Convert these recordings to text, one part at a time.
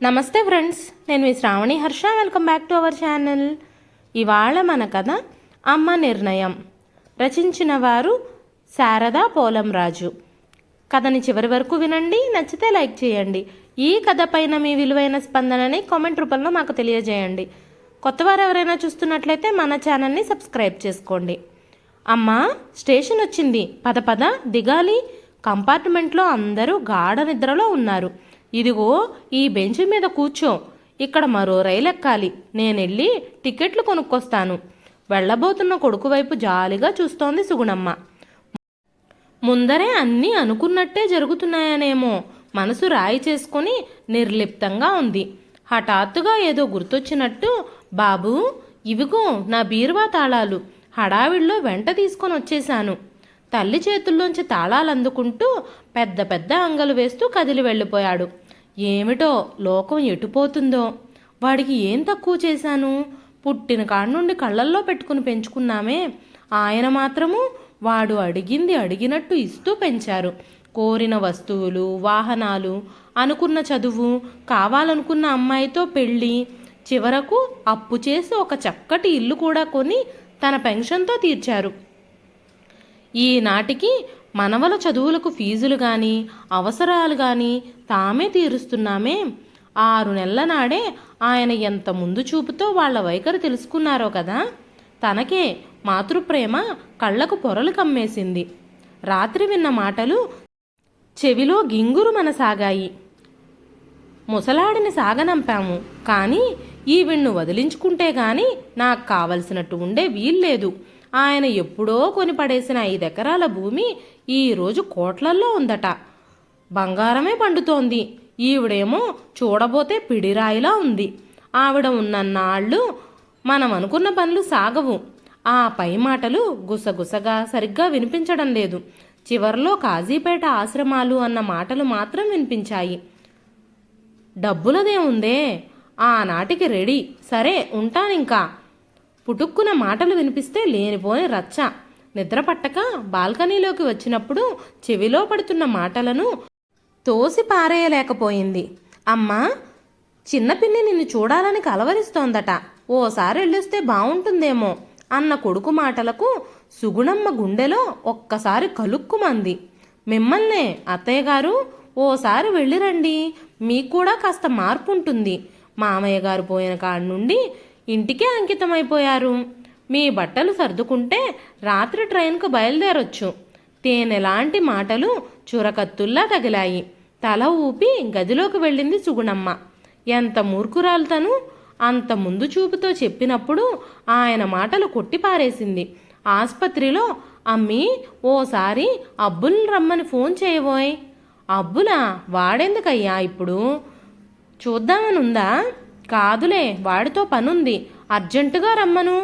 నమస్తే ఫ్రెండ్స్, నేను మీ Shravani Harsha. Welcome back to our channel. ఇవాళ మన కథ అమ్మ నిర్ణయం. రచించిన వారు శారదా పోలంరాజు. కథని చివరి వరకు వినండి, నచ్చితే లైక్ చేయండి. ఈ కథ పైన మీ విలువైన స్పందనని కామెంట్ రూపంలో మాకు తెలియజేయండి. కొత్తవారు ఎవరైనా చూస్తున్నట్లయితే మన ఛానల్ని సబ్స్క్రైబ్ చేసుకోండి. అమ్మా, స్టేషన్ వచ్చింది, పద పద దిగాలి. కంపార్ట్మెంట్లో అందరూ గాఢ నిద్రలో ఉన్నారు. ఇదిగో ఈ బెంచ్ మీద కూర్చో, ఇక్కడ మరో రైలు ఎక్కాలి, నేనెళ్ళి టికెట్లు కొనుక్కొస్తాను. వెళ్ళబోతున్న కొడుకు వైపు జాలిగా చూస్తోంది సుగుణమ్మ. ముందరే అన్నీ అనుకున్నట్టే జరుగుతున్నాయనేమో మనసు రాయి చేసుకుని నిర్లిప్తంగా ఉంది. హఠాత్తుగా ఏదో గుర్తొచ్చినట్టు, బాబూ, ఇవిగో నా బీరువా తాళాలు, హడావిడిలో వెంట తీసుకొని వచ్చేశాను. తల్లి చేతుల్లోంచి తాళాలు అందుకుంటూ పెద్ద పెద్ద అంగలు వేస్తూ కదిలి వెళ్ళిపోయాడు. ఏమిటో లోకం ఎటుపోతుందో. వాడికి ఏం తక్కువ చేశాను? పుట్టిన కాడి నుండి కళ్ళల్లో పెట్టుకుని పెంచుకున్నామే. ఆయన మాత్రము వాడు అడిగింది అడిగినట్టు ఇస్తూ పెంచారు. కోరిన వస్తువులు, వాహనాలు, అనుకున్న చదువు, కావాలనుకున్న అమ్మాయితో పెళ్ళి, చివరకు అప్పు చేసి ఒక చక్కటి ఇల్లు కూడా కొని తన పెన్షన్తో తీర్చారు. ఈనాటికి మనవల చదువులకు ఫీజులు కానీ అవసరాలు కానీ తామే తీరుస్తున్నామే. 6 నెలల నాడే ఆయన ఎంత ముందు చూపుతో వాళ్ల వైఖరి తెలుసుకున్నారో కదా. తనకే మాతృప్రేమ కళ్లకు పొరలు కమ్మేసింది. రాత్రి విన్న మాటలు చెవిలో గింగురు మనసాగాయి. ముసలాడిని సాగనంపాము, కానీ ఈవిడ్ను వదిలించుకుంటే గాని నాకు కావలసినట్టు ఉండే వీల్లేదు. ఆయన ఎప్పుడో కొనిపడేసిన 5 ఎకరాల భూమి ఈరోజు కోట్లల్లో ఉందట. బంగారమే పండుతోంది. ఈవిడేమో చూడబోతే పిడిరాయిలా ఉంది. ఆవిడ ఉన్నన్నాళ్ళు మనం అనుకున్న పనులు సాగవు. ఆ పై మాటలు గుసగుసగా సరిగ్గా వినిపించడం లేదు. చివర్లో కాజీపేట ఆశ్రమాలు అన్న మాటలు మాత్రం వినిపించాయి. డబ్బులదేముందే, ఆనాటికి రెడీ. సరే, ఉంటానింకా. పుటుక్కున మాటలు వినిపిస్తే లేనిపోని రచ్చ. నిద్ర పట్టక బాల్కనీలోకి వచ్చినప్పుడు చెవిలో పడుతున్న మాటలను తోసి పారేయలేకపోయింది. అమ్మా, చిన్నపిన్ని నిన్ను చూడాలని కలవరిస్తోందట, ఓసారి వెళ్ళొస్తే బావుంటుందేమో అన్న కొడుకు మాటలకు సుగుణమ్మ గుండెలో ఒక్కసారి కలుక్కుమంది. మిమ్మల్నే అత్తయ్య గారు, ఓసారి వెళ్ళిరండి, మీకు కూడా కాస్త మార్పు ఉంటుంది. మామయ్య గారు పోయిన కాడి నుండి ఇంటికే అంకితమైపోయారు. మీ బట్టలు సర్దుకుంటే రాత్రి ట్రైన్కు బయలుదేరొచ్చు. తేనెలాంటి మాటలు చురకత్తుల్లా తగిలాయి. తల ఊపి గదిలోకి వెళ్ళింది సుగుణమ్మ. ఎంత మూర్ఖురాలు తను! అంత ముందు చూపుతో చెప్పినప్పుడు ఆయన మాటలు కొట్టిపారేసింది. ఆస్పత్రిలో అమ్మి, ఓసారి అబ్బుల్ని రమ్మని ఫోన్ చేయబోయ్. అబ్బులా? వాడెందుకయ్యా ఇప్పుడు? చూద్దామనుందా? కాదులే, వాడితో పనుంది, అర్జెంటుగా రమ్మను.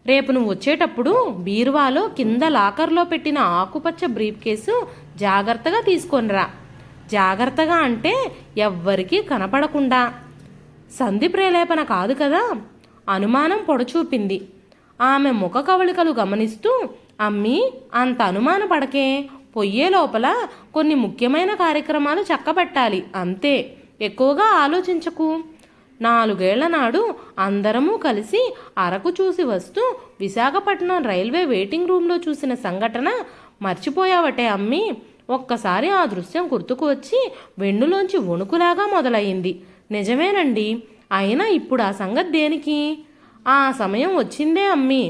రేపు నువ్వు వచ్చేటప్పుడు బీరువాలో కింద లాకర్లో పెట్టిన ఆకుపచ్చ బ్రీఫ్ కేసు జాగ్రత్తగా తీసుకొనిరా. జాగ్రత్తగా అంటే ఎవ్వరికీ కనపడకుండా. సంధి ప్రేలేపన కాదు కదా. అనుమానం పొడచూపింది. ఆమె ముఖ కవళికలు గమనిస్తూ, అమ్మీ, అంత అనుమాన పడకే. పొయ్యే లోపల కొన్ని ముఖ్యమైన కార్యక్రమాలు చక్కబెట్టాలి, అంతే. ఎక్కువగా ఆలోచించకు. 4 ఏళ్ల నాడు అందరము కలిసి అరకు చూసి వస్తూ విశాఖపట్నం రైల్వే వెయిటింగ్ రూమ్లో చూసిన సంఘటన మర్చిపోయావటే అమ్మి. ఒక్కసారి ఆ దృశ్యం గుర్తుకు వచ్చి వెన్నులోంచి వణుకులాగా మొదలయ్యింది. నిజమేనండి, అయినా ఇప్పుడు ఆ సంగతి దేనికి? ఆ సమయం వచ్చిందే అమ్మి.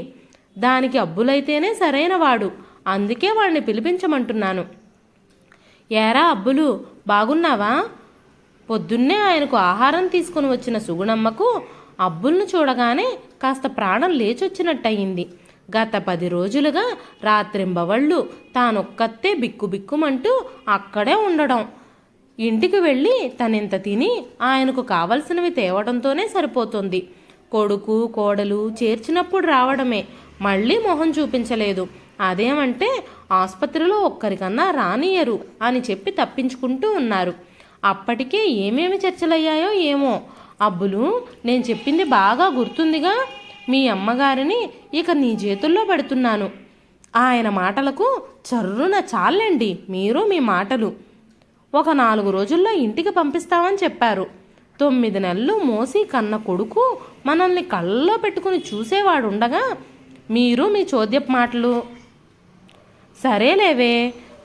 దానికి అబ్బులైతేనే సరైన వాడు. అందుకే వాడిని పిలిపించమంటున్నాను. ఏరా అబ్బులు, బాగున్నావా? పొద్దున్నే ఆయనకు ఆహారం తీసుకుని వచ్చిన సుగుణమ్మకు అబ్బుల్ని చూడగానే కాస్త ప్రాణం లేచొచ్చినట్టయింది. గత 10 రోజులుగా రాత్రింబవళ్ళు తానొక్కతే బిక్కుబిక్కుమంటూ అక్కడే ఉండడం. ఇంటికి వెళ్ళి తనింత తిని ఆయనకు కావలసినవి తేవడంతోనే సరిపోతుంది. కొడుకు కోడలు చేర్చినప్పుడు రావడమే, మళ్ళీ మొహం చూపించలేదు. అదేమంటే ఆసుపత్రిలో ఒక్కరికన్నా రానియరు అని చెప్పి తప్పించుకుంటూ ఉన్నారు. అప్పటికే ఏమేమి చర్చలయ్యాయో ఏమో. అబ్బులు, నేను చెప్పింది బాగా గుర్తుందిగా. మీ అమ్మగారిని ఇక నీ చేతుల్లో పెడుతున్నాను. ఆయన మాటలకు చర్రున చాలండి మీరు మీ మాటలు. ఒక 4 రోజుల్లో ఇంటికి పంపిస్తామని చెప్పారు. 9 నెలలు మోసి కన్న కొడుకు మనల్ని కళ్ళలో పెట్టుకుని చూసేవాడుండగా మీరు మీ చోద్యపు మాటలు. సరేలేవే,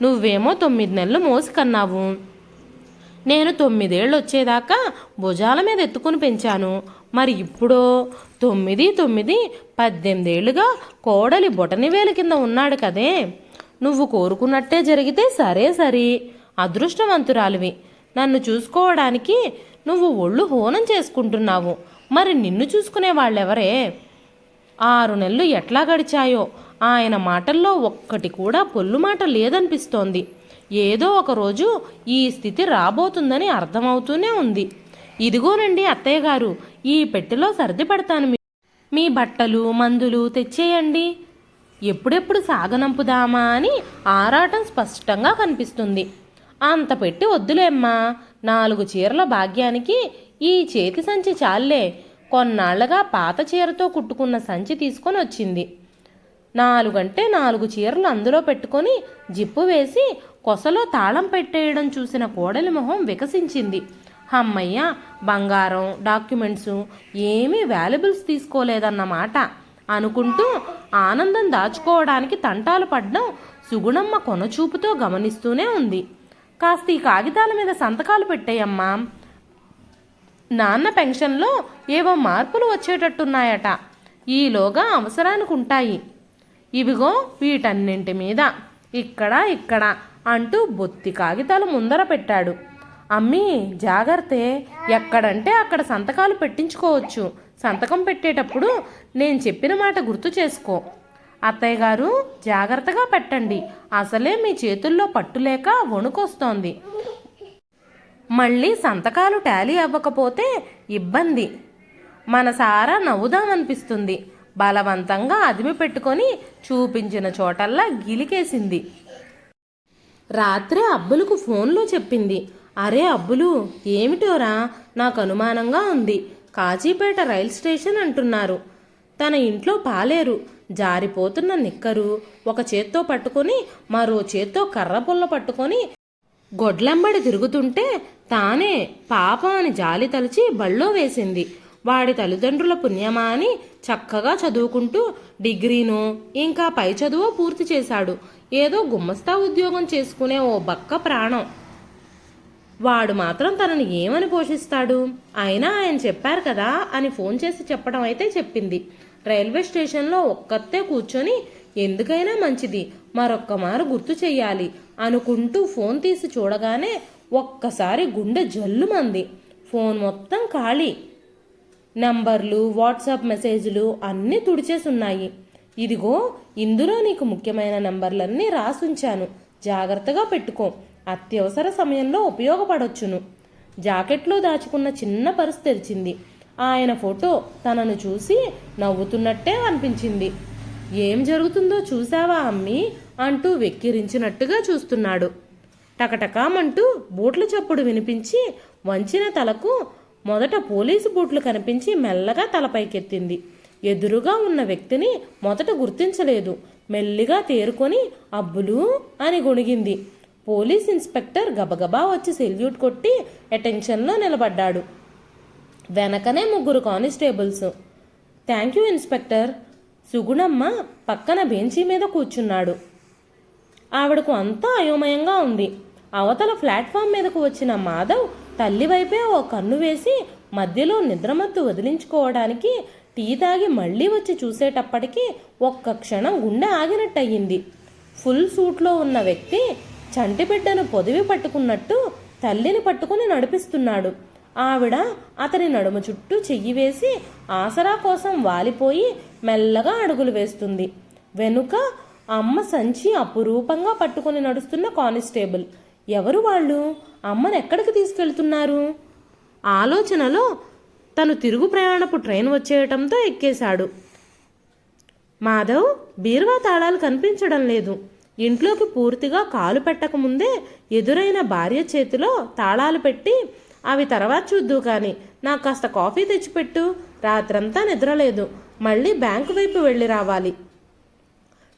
నువ్వేమో 9 నెలలు మోసి కన్నావు, నేను 9 ఏళ్ళు వచ్చేదాకా భుజాల మీద ఎత్తుకుని పెంచాను. మరి ఇప్పుడో 9 9 18 ఏళ్ళుగా కోడలి బొటనివేలు కింద ఉన్నాడు కదే. నువ్వు కోరుకున్నట్టే జరిగితే సరే, అదృష్టవంతురాలివి. నన్ను చూసుకోవడానికి నువ్వు ఒళ్ళు హోనం చేసుకుంటున్నావు. మరి నిన్ను చూసుకునే వాళ్ళెవరే? 6 నెలలు ఎట్లా గడిచాయో ఆయన మాటల్లో ఒక్కటి కూడా పొల్లు మాట లేదనిపిస్తోంది. ఏదో ఒకరోజు ఈ స్థితి రాబోతుందని అర్థమవుతూనే ఉంది. ఇదిగోనండి అత్తయ్య గారు, ఈ పెట్టెలో సర్ది పెడతాను. మీ బట్టలు మందులు తెచ్చేయండి. ఎప్పుడెప్పుడు సాగనంపుదామా అని ఆరాటం స్పష్టంగా కనిపిస్తుంది. అంత పెట్టి వద్దులేమ్మా, 4 చీరల భాగ్యానికి ఈ చేతి సంచి చాలే. కొన్నాళ్లుగా పాత చీరతో కుట్టుకున్న సంచి తీసుకొని వచ్చింది. 4 అంటే 4 చీరలు అందులో పెట్టుకొని జిప్పు వేసి కొసలో తాళం పెట్టేయడం చూసిన కోడలి మొహం వికసించింది. అమ్మయ్య, బంగారం డాక్యుమెంట్సు ఏమీ వాల్యుబుల్స్ తీసుకోలేదన్నమాట అనుకుంటూ ఆనందం దాచుకోవడానికి తంటాలు పడ్డం సుగుణమ్మ కొనచూపుతో గమనిస్తూనే ఉంది. కాస్త ఈ కాగితాల మీద సంతకాలు పెట్టేయమ్మా, నాన్న పెన్షన్లో ఏవో మార్పులు వచ్చేటట్టున్నాయట, ఈలోగా అవసరానికి ఉంటాయి. ఇవిగో వీటన్నింటి మీద ఇక్కడ అంటూ బొత్తి కాగితాలు ముందర పెట్టాడు. అమ్మీ జాగ్రత్తే, ఎక్కడంటే అక్కడ సంతకాలు పెట్టించుకోవచ్చు. సంతకం పెట్టేటప్పుడు నేను చెప్పిన మాట గుర్తు చేసుకో. అత్తయ్య గారు, జాగ్రత్తగా పెట్టండి. అసలే మీ చేతుల్లో పట్టులేక వణుకొస్తోంది. మళ్ళీ సంతకాలు టాలీ అవ్వకపోతే ఇబ్బంది. మనసారా నవ్వుదామనిపిస్తుంది. బలవంతంగా అదిమి పెట్టుకొని చూపించిన చోటల్లా గిలికేసింది. రాత్రి అబ్బులకు ఫోన్లో చెప్పింది. అరే అబ్బులు, ఏమిటోరా, నాకు అనుమానంగా ఉంది. కాజీపేట రైల్ స్టేషన్ అంటున్నారు. తన ఇంట్లో పాలేరు, జారిపోతున్న నిక్కరు ఒక చేత్తో పట్టుకొని మరో చేత్తో కర్రపుల్ల పట్టుకొని గొడ్లెంబడి తిరుగుతుంటే తానే పాప అని జాలి తలిచి బళ్ళో వేసింది. వాడి తల్లిదండ్రుల పుణ్యమా అని చక్కగా చదువుకుంటూ డిగ్రీనో ఇంకా పై చదువో పూర్తి చేశాడు. ఏదో గుమ్మస్తా ఉద్యోగం చేసుకునే ఓ బక్క ప్రాణం. వాడు మాత్రం తనని ఏమని పోషిస్తాడు? అయినా ఆయన చెప్పారు కదా అని ఫోన్ చేసి చెప్పడం అయితే చెప్పింది. రైల్వే స్టేషన్లో ఒక్కతే కూర్చొని ఎందుకైనా మంచిది మరొక్క మారు గుర్తు చెయ్యాలి అనుకుంటూ ఫోన్ తీసి చూడగానే ఒక్కసారి గుండె జల్లుమంది. ఫోన్ మొత్తం ఖాళీ. నంబర్లు, వాట్సాప్ మెసేజ్లు అన్నీ తుడిచేసున్నాయి. ఇదిగో ఇందులో నీకు ముఖ్యమైన నంబర్లన్నీ రాసుంచాను, జాగ్రత్తగా పెట్టుకో, అత్యవసర సమయంలో ఉపయోగపడొచ్చును. జాకెట్లో దాచుకున్న చిన్న పర్సు తెరిచింది. ఆయన ఫోటో తనను చూసి నవ్వుతున్నట్టే అనిపించింది. ఏం జరుగుతుందో చూసావా అమ్మీ అంటూ వెక్కిరించినట్టుగా చూస్తున్నాడు. టకటకామంటూ బూట్ల చప్పుడు వినిపించి వంచిన తలకు మొదట పోలీసు బూట్లు కనిపించి మెల్లగా తలపైకెత్తింది. ఎదురుగా ఉన్న వ్యక్తిని మొదట గుర్తించలేదు. మెల్లిగా తేరుకొని అబ్బులు అని గొణిగింది. పోలీస్ ఇన్స్పెక్టర్ గబగబా వచ్చి సెల్యూట్ కొట్టి అటెన్షన్లో నిలబడ్డాడు. వెనకనే 3 constables. Thank you inspector. Sugunamma పక్కన బెంచీ మీద కూర్చున్నాడు. ఆవిడకు అంతా అయోమయంగా ఉంది. అవతల ప్లాట్ఫామ్ మీదకు వచ్చిన మాధవ్ తల్లి వైపే ఓ కన్ను వేసి మధ్యలో నిద్రమత్తు వదిలించుకోవడానికి టీ తాగి మళ్ళీ వచ్చి చూసేటప్పటికీ ఒక్క క్షణం గుండె ఆగినట్టయింది. ఫుల్ సూట్లో ఉన్న వ్యక్తి చంటిబిడ్డను పొదివి పట్టుకున్నట్టు తల్లిని పట్టుకుని నడిపిస్తున్నాడు. ఆవిడ అతని నడుము చుట్టూ చెయ్యి వేసి ఆసరా కోసం వాలిపోయి మెల్లగా అడుగులు వేస్తుంది. వెనుక అమ్మ సంచి అపురూపంగా పట్టుకుని నడుస్తున్న కానిస్టేబుల్. ఎవరు వాళ్ళు? అమ్మను ఎక్కడికి తీసుకెళ్తున్నారు? ఆలోచనలో తను తిరుగు ప్రయాణపు ట్రైన్ వచ్చేయటంతో ఎక్కేశాడు. మాధవ్, బీరువా తాళాలు కనిపించడం లేదు. ఇంట్లోకి పూర్తిగా కాలు పెట్టకముందే ఎదురైన భార్య చేతిలో తాళాలు పెట్టి అవి తర్వాత చూద్దు కానీ నాకు కాస్త కాఫీ తెచ్చిపెట్టు, రాత్రంతా నిద్రలేదు, మళ్ళీ బ్యాంకు వైపు వెళ్ళి రావాలి.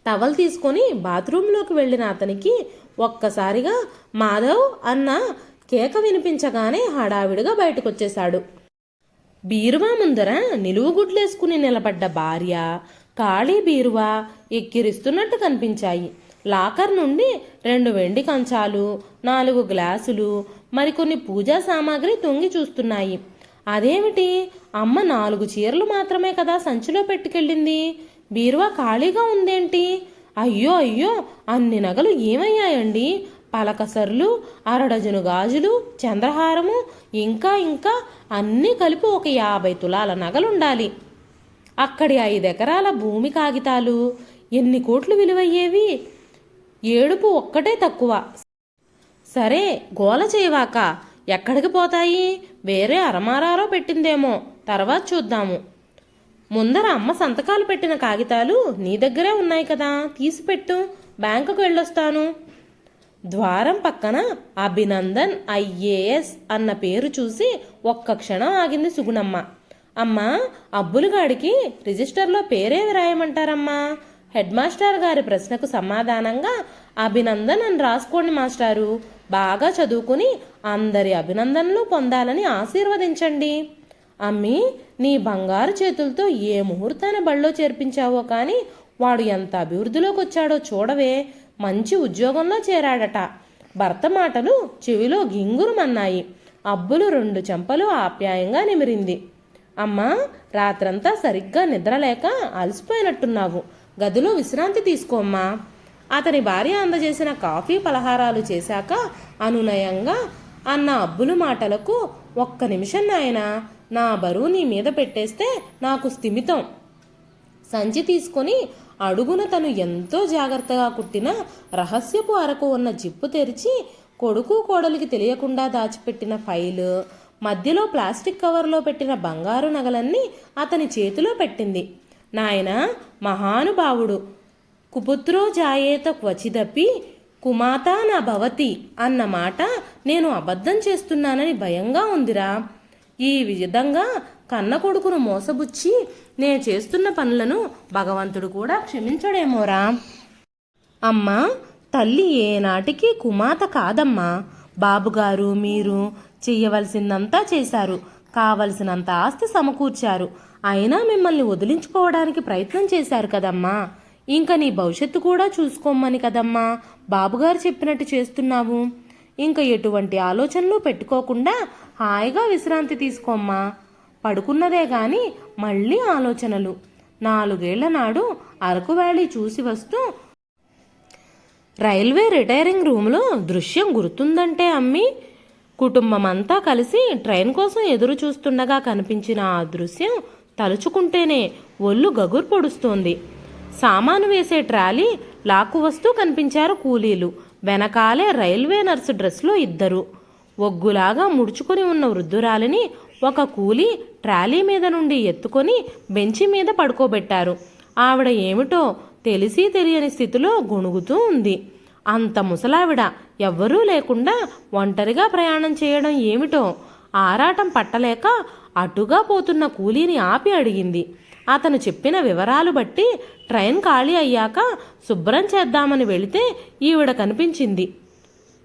టవల్ తీసుకొని బాత్రూంలోకి వెళ్ళిన అతనికి ఒక్కసారిగా మాధవ్ అన్న కేక వినిపించగానే హడావిడిగా బయటకొచ్చేశాడు. బీరువా ముందర నిలువుగుడ్లేసుకుని నిలబడ్డ భార్య, ఖాళీ బీరువా ఎక్కిరిస్తున్నట్టు కనిపించాయి. లాకర్ నుండి 2 వెండి కంచాలు, 4 గ్లాసులు, మరికొన్ని పూజా సామాగ్రి తొంగి చూస్తున్నాయి. అదేమిటి, అమ్మ 4 చీరలు మాత్రమే కదా సంచిలో పెట్టుకెళ్ళింది, బీరువా ఖాళీగా ఉందేంటి? అయ్యో అయ్యో, అన్ని నగలు ఏమయ్యాయండి? పలకసర్లు, 1/2 డజను గాజులు, చంద్రహారము, ఇంకా ఇంకా అన్నీ కలిపి ఒక 50 తులాల నగలుండాలి. అక్కడి 5 ఎకరాల భూమి కాగితాలు ఎన్ని కోట్లు విలువయ్యేవి? ఏడుపు ఒక్కటే తక్కువ. సరే, గోల చేయవాక, ఎక్కడికి పోతాయి? వేరే అరమారారో పెట్టిందేమో, తర్వాత చూద్దాము. ముందర అమ్మ సంతకాలు పెట్టిన కాగితాలు నీ దగ్గరే ఉన్నాయి కదా, తీసిపెట్టు, బ్యాంకుకు వెళ్ళొస్తాను. ద్వారం పక్కన అభినందన్ ఐఏఎస్ అన్న పేరు చూసి ఒక్క క్షణం ఆగింది సుగుణమ్మ. అమ్మా, అబ్బులుగాడికి రిజిస్టర్లో పేరేవి రాయమంటారమ్మా? హెడ్ మాస్టర్ గారి ప్రశ్నకు సమాధానంగా అభినందన్ అని రాసుకోండి మాస్టారు. బాగా చదువుకుని అందరి అభినందనలు పొందాలని ఆశీర్వదించండి. అమ్మి, నీ బంగారు చేతులతో ఏ ముహూర్తాన బళ్ళో చేర్పించావో కానీ వాడు ఎంత అభివృద్ధిలోకి వచ్చాడో చూడవే. మంచి ఉద్యోగంలో చేరాడట. భర్త మాటలు చెవిలో గింగురుమన్నాయి. అబ్బులు 2 చెంపలు ఆప్యాయంగా నిమిరింది. అమ్మా, రాత్రంతా సరిగ్గా నిద్రలేక అలసిపోయినట్టున్నావు, గదిలో విశ్రాంతి తీసుకోమ్మా. అతని భార్య అందజేసిన కాఫీ పలహారాలు చేశాక అనునయంగా అన్న అబ్బులు మాటలకు, ఒక్క నిమిషం నాయనా, నా బరువు నీ మీద పెట్టేస్తే నాకు స్థిమితం. సంచి తీసుకొని అడుగున తను ఎంతో జాగ్రత్తగా కుట్టిన రహస్యపు అరకు ఉన్న జిప్పు తెరిచి కొడుకు కోడలికి తెలియకుండా దాచిపెట్టిన ఫైలు, మధ్యలో ప్లాస్టిక్ కవర్లో పెట్టిన బంగారు నగలన్నీ అతని చేతిలో పెట్టింది. నాయనా, మహానుభావుడు, కుపుత్రో జాయేత క్వచిదపి కుమాతా నా భవతి అన్న మాట నేను అబద్ధం చేస్తున్నానని భయంగా ఉందిరా. ఈ విధంగా కన్న కొడుకును మోసబుచ్చి నేను చేస్తున్న పనులను భగవంతుడు కూడా క్షమించడేమోరా. అమ్మా, తల్లి ఏనాటికి కుమాత కాదమ్మా. బాబుగారు మీరు చెయ్యవలసిందంతా చేశారు, కావలసినంత ఆస్తి సమకూర్చారు. అయినా మిమ్మల్ని వదిలించుకోవడానికి ప్రయత్నం చేశారు కదమ్మా. ఇంకా నీ భవిష్యత్తు కూడా చూసుకోమని కదమ్మా బాబుగారు చెప్పినట్టు చేస్తున్నావు. ఇంకా ఎటువంటి ఆలోచనలు పెట్టుకోకుండా హాయిగా విశ్రాంతి తీసుకోమ్మా. పడుకున్నదే గాని మళ్ళీ ఆలోచనలు. 4 ఏళ్ల నాడు అరకు వ్యాలీ చూసి వస్తూ రైల్వే రిటైరింగ్ రూమ్లో దృశ్యం గుర్తుందంటే అమ్మి, కుటుంబమంతా కలిసి ట్రైన్ కోసం ఎదురు చూస్తుండగా కనిపించిన ఆ దృశ్యం తలుచుకుంటేనే ఒళ్ళు గగురు పొడుస్తోంది. సామాను వేసే ట్రాలీ లాక్కు వస్తూ కనిపించారు కూలీలు. వెనకాలే రైల్వే నర్సు డ్రెస్లో 2. ఒగ్గులాగా ముడుచుకొని ఉన్న వృద్ధురాలిని ఒక కూలీ ట్రాలీ మీద నుండి ఎత్తుకొని బెంచి మీద పడుకోబెట్టారు. ఆవిడ ఏమిటో తెలిసి తెలియని స్థితిలో గొణుగుతూ ఉంది. అంత ముసలావిడ ఎవ్వరూ లేకుండా ఒంటరిగా ప్రయాణం చేయడం ఏమిటో ఆరాటం పట్టలేక అటుగా పోతున్న కూలీని ఆపి అడిగింది. అతను చెప్పిన వివరాలు బట్టి ట్రైన్ ఖాళీ అయ్యాక శుభ్రం చేద్దామని వెళితే ఈవిడ కనిపించింది.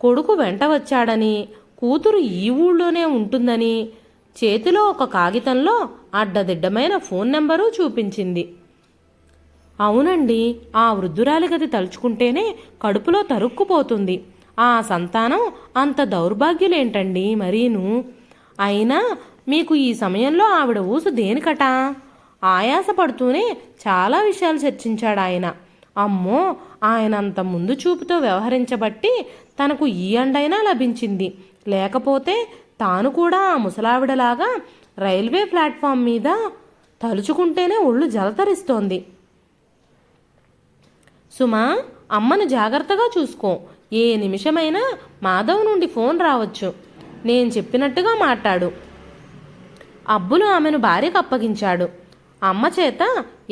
కొడుకు వెంట వచ్చాడని, కూతురు ఈ ఊళ్ళోనే ఉంటుందని చేతిలో ఒక కాగితంలో అడ్డదిడ్డమైన ఫోన్ నెంబరు చూపించింది. అవునండి, ఆ వృద్ధురాలి గది తలుచుకుంటేనే కడుపులో తరుక్కుపోతుంది. ఆ సంతానం అంత దౌర్భాగ్యులేంటండి మరీను. అయినా మీకు ఈ సమయంలో ఆవిడ ఊసు దేనికట? ఆయాసపడుతూనే చాలా విషయాలు చర్చించాడు ఆయన. అమ్మో, ఆయనంత ముందు చూపుతో వ్యవహరించబట్టి తనకు ఈ అండైనా లభించింది. లేకపోతే తాను కూడా ఆ ముసలావిడలాగా రైల్వే ప్లాట్ఫామ్ మీద తలుచుకుంటేనే ఒళ్ళు జలతరిస్తోంది. సుమా, అమ్మను జాగ్రత్తగా చూసుకో. ఏ నిమిషమైనా మాధవ్ నుండి ఫోన్ రావచ్చు. నేను చెప్పినట్టుగా మాట్లాడు. అబ్బులు ఆమెను భార్యకు అప్పగించాడు. అమ్మ చేత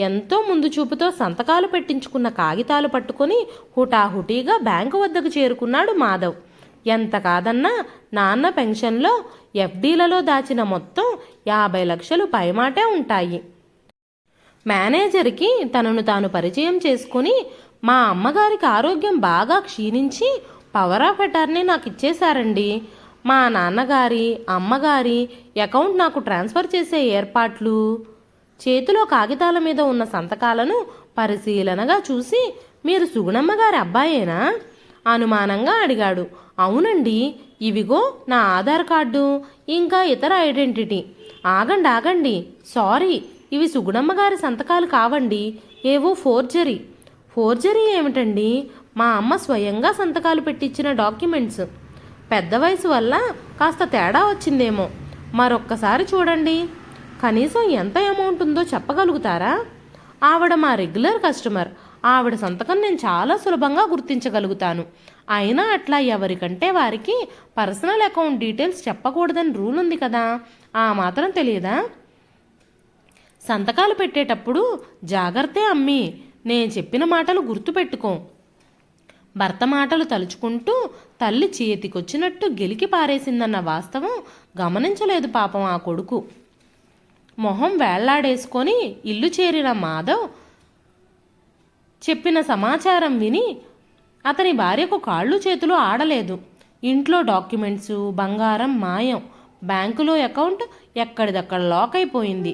ఎంతో ముందు చూపుతో సంతకాలు పెట్టించుకున్న కాగితాలు పట్టుకొని హుటాహుటీగా బ్యాంకు వద్దకు చేరుకున్నాడు మాధవ్. ఎంత కాదన్నా నాన్న పెన్షన్లో ఎఫ్డీలలో దాచిన మొత్తం 50 లక్షలు పైమాటే ఉంటాయి. మేనేజర్కి తనను తాను పరిచయం చేసుకుని, మా అమ్మగారికి ఆరోగ్యం బాగా క్షీణించి పవర్ ఆఫ్ అటార్నీ నాకు ఇచ్చేశారండి. మా నాన్నగారి అమ్మగారి అకౌంట్ నాకు ట్రాన్స్ఫర్ చేసే ఏర్పాట్లు. చేతిలో కాగితాల మీద ఉన్న సంతకాలను పరిశీలనగా చూసి, మీరు సుగుణమ్మ గారి అబ్బాయేనా? అనుమానంగా అడిగాడు. అవునండి, ఇవిగో నా ఆధార్ కార్డు, ఇంకా ఇతర ఐడెంటిటీ. ఆగండి ఆగండి, సారీ, ఇవి సుగుణమ్మ గారి సంతకాలు కావండి, ఏవో ఫోర్జరీ. ఫోర్జరీ ఏమిటండి? మా అమ్మ స్వయంగా సంతకాలు పెట్టించిన డాక్యుమెంట్స్. పెద్ద వయసు వల్ల కాస్త తేడా వచ్చిందేమో. మరొక్కసారి చూడండి. కనీసం ఎంత అమౌంట్ ఉందో చెప్పగలుగుతారా? ఆవిడ మా రెగ్యులర్ కస్టమర్. ఆవిడ సంతకం నేను చాలా సులభంగా గుర్తించగలుగుతాను. అయినా అట్లా ఎవరికంటే వారికి పర్సనల్ అకౌంట్ డీటెయిల్స్ చెప్పకూడదని రూల్ ఉంది కదా, ఆ మాత్రం తెలియదా? సంతకాలు పెట్టేటప్పుడు జాగ్రత్తే అమ్మి, నేను చెప్పిన మాటలు గుర్తుపెట్టుకో. భర్త మాటలు తలుచుకుంటూ తల్లి చేతికొచ్చినట్టు గెలికి పారేసిందన్న వాస్తవం గమనించలేదు పాపం ఆ కొడుకు. మొహం వేళ్లాడేసుకొని ఇల్లు చేరిన మాధవ్ చెప్పిన సమాచారం విని అతని భార్యకు కాళ్ళు చేతులు ఆడలేదు. ఇంట్లో డాక్యుమెంట్సు, బంగారం మాయం, బ్యాంకులో అకౌంట్ ఎక్కడిదక్కడ లాక్ అయిపోయింది.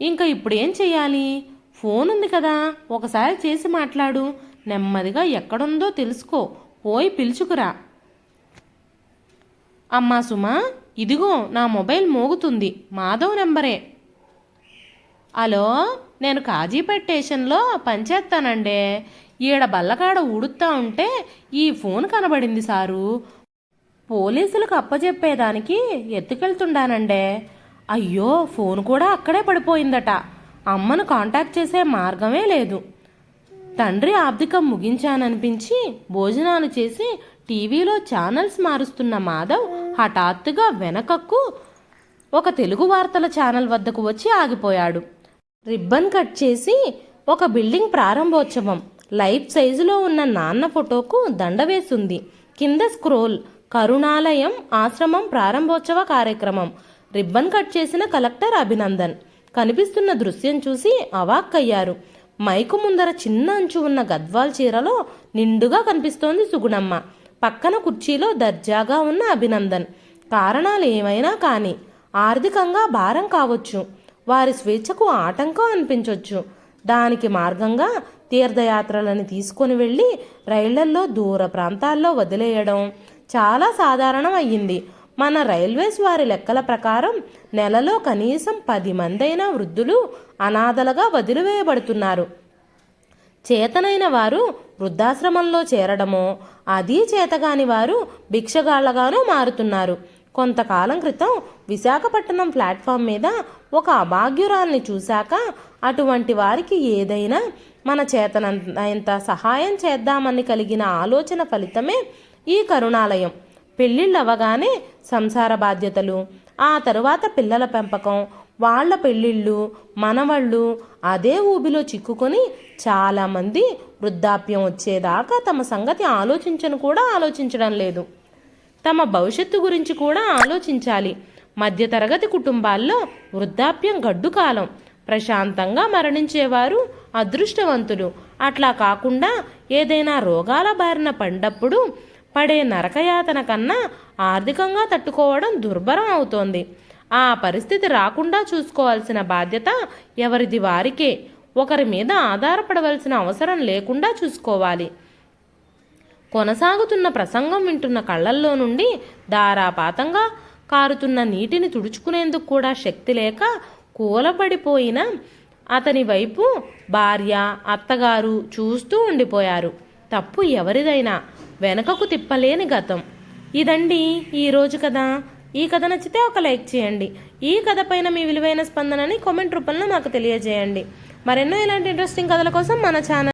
ఇంకా ఇప్పుడు ఏం చెయ్యాలి? ఫోన్ ఉంది కదా, ఒకసారి చేసి మాట్లాడు. నెమ్మదిగా ఎక్కడుందో తెలుసుకో, పోయి పిలుచుకురా. అమ్మా సుమా, ఇదిగో నా మొబైల్ మోగుతుంది, మాధవ్ నెంబరే. హలో, నేను కాజీపేట స్టేషన్లో పనిచేస్తానండే. ఈడ బల్లకాడ ఊడుతా ఉంటే ఈ ఫోన్ కనబడింది సారు. పోలీసులకు అప్పచెప్పేదానికి ఎత్తుకెళ్తుండానండే. అయ్యో, ఫోన్ కూడా అక్కడే పడిపోయిందట. అమ్మను కాంటాక్ట్ చేసే మార్గమే లేదు. తండ్రి ఆబ్దికం ముగించాననిపించి భోజనాలు చేసి టీవీలో ఛానల్స్ మారుస్తున్న మాధవ్ హఠాత్తుగా వెనకకు ఒక తెలుగు వార్తల ఛానల్ వద్దకు వచ్చి ఆగిపోయాడు. రిబ్బన్ కట్ చేసి ఒక బిల్డింగ్ ప్రారంభోత్సవం. లైఫ్ సైజులో ఉన్న నాన్న ఫోటోకు దండ వేసుంది. కింద స్క్రోల్, కరుణాలయం ఆశ్రమం ప్రారంభోత్సవ కార్యక్రమం. రిబ్బన్ కట్ చేసిన కలెక్టర్ అభినందన్. కనిపిస్తున్న దృశ్యం చూసి అవాక్కయ్యారు. మైకు ముందర చిన్న అంచు ఉన్న గద్వాల్ చీరలో నిండుగా కనిపిస్తోంది సుగుణమ్మ. పక్కన కుర్చీలో దర్జాగా ఉన్న అభినందన్. కారణాలు ఏమైనా కానీ ఆర్థికంగా భారం కావచ్చు, వారి స్వేచ్ఛకు ఆటంకం అనిపించవచ్చు. దానికి మార్గంగా తీర్థయాత్రలను తీసుకొని వెళ్ళి రైళ్లల్లో దూర ప్రాంతాల్లో వదిలేయడం చాలా సాధారణం అయ్యింది. మన రైల్వేస్ వారి లెక్కల ప్రకారం నెలలో కనీసం 10 మందైన వృద్ధులు అనాథలుగా వదిలివేయబడుతున్నారు. చేతనైన వారు వృద్ధాశ్రమంలో చేరడమో, అది చేతగాని వారు భిక్షగాళ్లగానో మారుతున్నారు. కొంతకాలం క్రితం విశాఖపట్నం ప్లాట్ఫామ్ మీద ఒక అభాగ్యురాల్ని చూశాక అటువంటి వారికి ఏదైనా మన చేతనంత సహాయం చేద్దామని కలిగిన ఆలోచన ఫలితమే ఈ కరుణాలయం. పెళ్ళిళ్ళవగానే సంసార బాధ్యతలు, ఆ తరువాత పిల్లల పెంపకం, వాళ్ల పెళ్ళిళ్ళు, మనవళ్ళు అదే ఊబిలో చిక్కుకొని చాలామంది వృద్ధాప్యం వచ్చేదాకా తమ సంగతి ఆలోచించడం లేదు. తమ భవిష్యత్తు గురించి కూడా ఆలోచించాలి. మధ్యతరగతి కుటుంబాల్లో వృద్ధాప్యం గడ్డు కాలం. ప్రశాంతంగా మరణించేవారు అదృష్టవంతులు. అట్లా కాకుండా ఏదైనా రోగాల బారిన పడ్డప్పుడు పడే నరకయాతన కన్నా ఆర్థికంగా తట్టుకోవడం దుర్భరం అవుతోంది. ఆ పరిస్థితి రాకుండా చూసుకోవాల్సిన బాధ్యత ఎవరిది వారికే. ఒకరి మీద ఆధారపడవలసిన అవసరం లేకుండా చూసుకోవాలి. కొనసాగుతున్న ప్రసంగం వింటున్న కళ్ళల్లో నుండి ధారాపాతంగా కారుతున్న నీటిని తుడుచుకునేందుకు కూడా శక్తి లేక కూలబడిపోయిన అతని వైపు భార్య, అత్తగారు చూస్తూ ఉండిపోయారు. తప్పు ఎవరిదైనా వెనకకు తిప్పలేని గతం. ఇదండి ఈరోజు కథ. ఈ కథ నచ్చితే ఒక లైక్ చేయండి. ఈ కథ పైన మీ విలువైన స్పందనని కామెంట్ రూపంలో మాకు తెలియజేయండి. మరెన్నో ఇలాంటి ఇంట్రెస్టింగ్ కథల కోసం మన ఛానల్